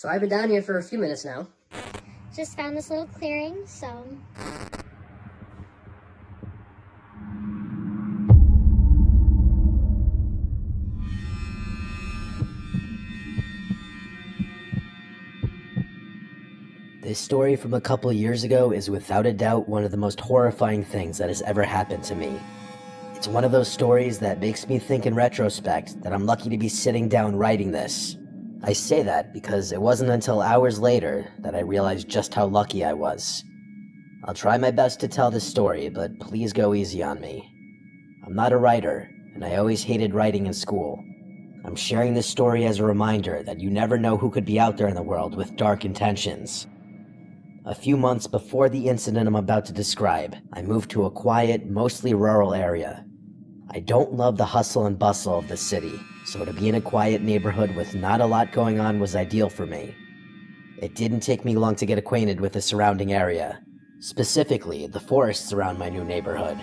So I've been down here for a few minutes now. Just found this little clearing, so... This story from a couple years ago is without a doubt one of the most horrifying things that has ever happened to me. It's one of those stories that makes me think in retrospect that I'm lucky to be sitting down writing this. I say that because it wasn't until hours later that I realized just how lucky I was. I'll try my best to tell this story, but please go easy on me. I'm not a writer, and I always hated writing in school. I'm sharing this story as a reminder that you never know who could be out there in the world with dark intentions. A few months before the incident I'm about to describe, I moved to a quiet, mostly rural area. I don't love the hustle and bustle of the city, so to be in a quiet neighborhood with not a lot going on was ideal for me. It didn't take me long to get acquainted with the surrounding area, specifically the forests around my new neighborhood.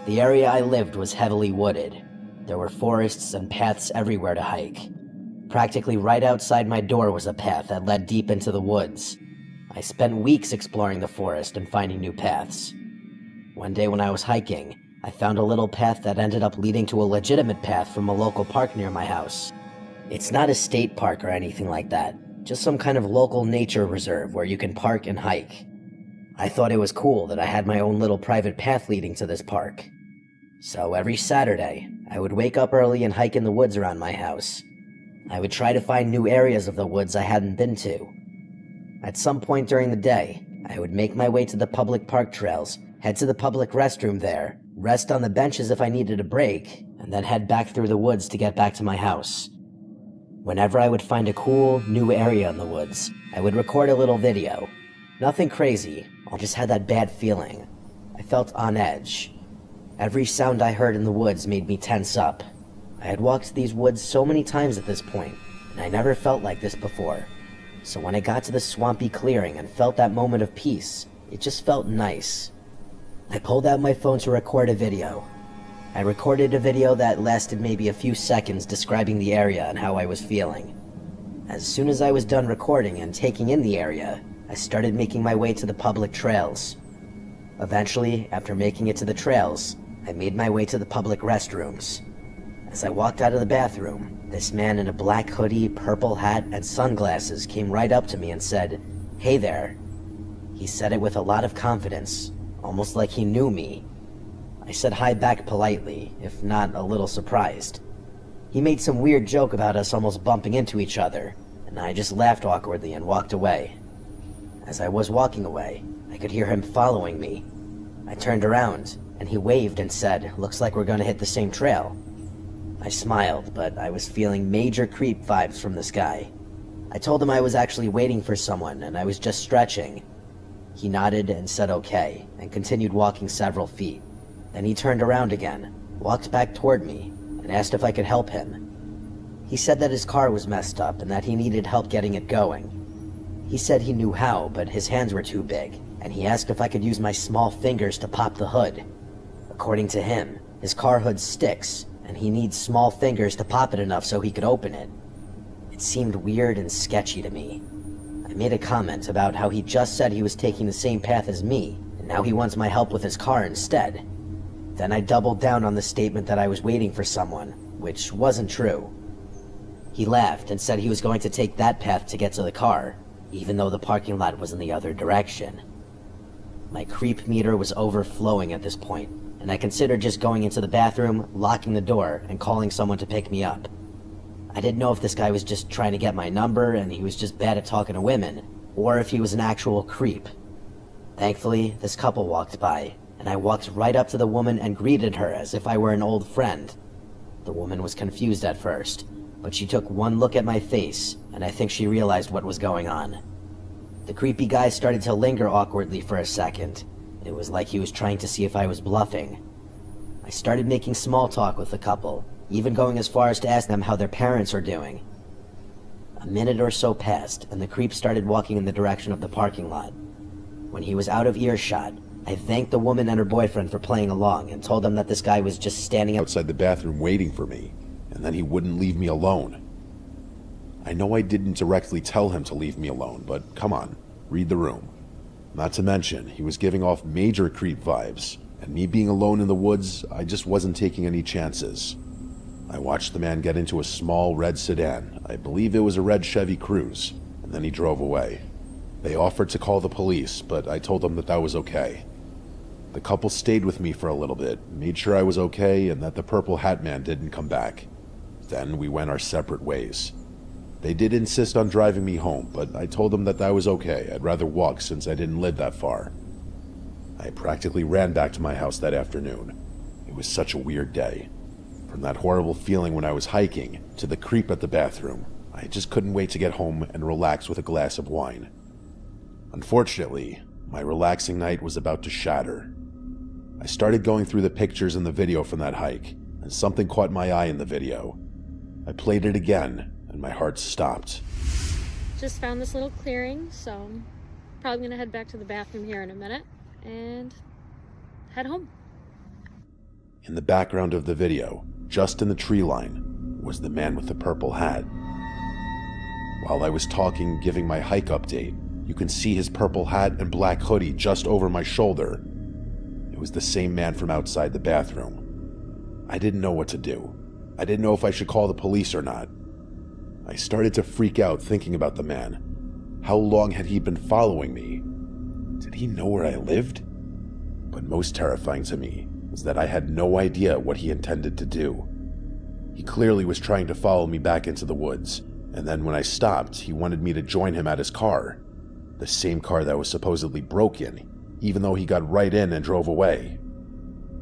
The area I lived was heavily wooded. There were forests and paths everywhere to hike. Practically right outside my door was a path that led deep into the woods. I spent weeks exploring the forest and finding new paths. One day when I was hiking, I found a little path that ended up leading to a legitimate path from a local park near my house. It's not a state park or anything like that, just some kind of local nature reserve where you can park and hike. I thought it was cool that I had my own little private path leading to this park. So every Saturday, I would wake up early and hike in the woods around my house. I would try to find new areas of the woods I hadn't been to. At some point during the day, I would make my way to the public park trails, head to the public restroom there, rest on the benches if I needed a break, and then head back through the woods to get back to my house. Whenever I would find a cool, new area in the woods, I would record a little video. Nothing crazy, I just had that bad feeling. I felt on edge. Every sound I heard in the woods made me tense up. I had walked these woods so many times at this point, and I never felt like this before. So when I got to the swampy clearing and felt that moment of peace, it just felt nice. I pulled out my phone to record a video. I recorded a video that lasted maybe a few seconds describing the area and how I was feeling. As soon as I was done recording and taking in the area, I started making my way to the public trails. Eventually, after making it to the trails, I made my way to the public restrooms. As I walked out of the bathroom, this man in a black hoodie, purple hat, and sunglasses came right up to me and said, "Hey there." He said it with a lot of confidence, almost like he knew me. I said hi back politely, if not a little surprised. He made some weird joke about us almost bumping into each other, and I just laughed awkwardly and walked away. As I was walking away, I could hear him following me. I turned around, and he waved and said, "Looks like we're gonna hit the same trail." I smiled, but I was feeling major creep vibes from this guy. I told him I was actually waiting for someone and I was just stretching. He nodded and said okay, and continued walking several feet. Then he turned around again, walked back toward me, and asked if I could help him. He said that his car was messed up and that he needed help getting it going. He said he knew how, but his hands were too big, and he asked if I could use my small fingers to pop the hood. According to him, his car hood sticks, and he needs small fingers to pop it enough so he could open it. It seemed weird and sketchy to me. I made a comment about how he just said he was taking the same path as me, and now he wants my help with his car instead. Then I doubled down on the statement that I was waiting for someone, which wasn't true. He laughed and said he was going to take that path to get to the car, even though the parking lot was in the other direction. My creep meter was overflowing at this point, and I considered just going into the bathroom, locking the door, and calling someone to pick me up. I didn't know if this guy was just trying to get my number and he was just bad at talking to women, or if he was an actual creep. Thankfully, this couple walked by, and I walked right up to the woman and greeted her as if I were an old friend. The woman was confused at first, but she took one look at my face, and I think she realized what was going on. The creepy guy started to linger awkwardly for a second. It was like he was trying to see if I was bluffing. I started making small talk with the couple, even going as far as to ask them how their parents are doing. A minute or so passed, and the creep started walking in the direction of the parking lot. When he was out of earshot, I thanked the woman and her boyfriend for playing along and told them that this guy was just standing outside the bathroom waiting for me, and then he wouldn't leave me alone. I know I didn't directly tell him to leave me alone, but come on, read the room. Not to mention, he was giving off major creep vibes, and me being alone in the woods, I just wasn't taking any chances. I watched the man get into a small red sedan, I believe it was a red Chevy Cruze, and then he drove away. They offered to call the police, but I told them that that was okay. The couple stayed with me for a little bit, made sure I was okay and that the Purple Hat Man didn't come back. Then we went our separate ways. They did insist on driving me home, but I told them that that was okay. I'd rather walk since I didn't live that far. I practically ran back to my house that afternoon. It was such a weird day. From that horrible feeling when I was hiking to the creep at the bathroom, I just couldn't wait to get home and relax with a glass of wine. Unfortunately, my relaxing night was about to shatter. I started going through the pictures and the video from that hike, and something caught my eye in the video. I played it again, and my heart stopped. Just found this little clearing, so I'm probably gonna head back to the bathroom here in a minute and head home. In the background of the video, just in the tree line, was the man with the purple hat. While I was talking, giving my hike update, you can see his purple hat and black hoodie just over my shoulder. It was the same man from outside the bathroom. I didn't know what to do. I didn't know if I should call the police or not. I started to freak out thinking about the man. How long had he been following me? Did he know where I lived? But most terrifying to me was that I had no idea what he intended to do. He clearly was trying to follow me back into the woods, and then when I stopped, he wanted me to join him at his car. The same car that was supposedly broken, even though he got right in and drove away.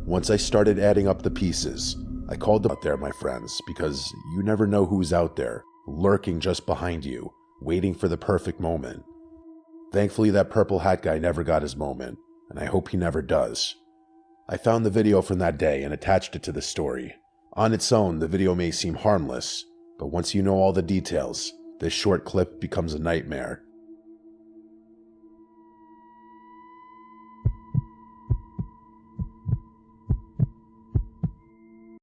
Once I started adding up the pieces, I called out there, my friends, because you never know who's out there, lurking just behind you, waiting for the perfect moment. Thankfully, that purple hat guy never got his moment, and I hope he never does. I found the video from that day and attached it to the story. On its own, the video may seem harmless, but once you know all the details, this short clip becomes a nightmare.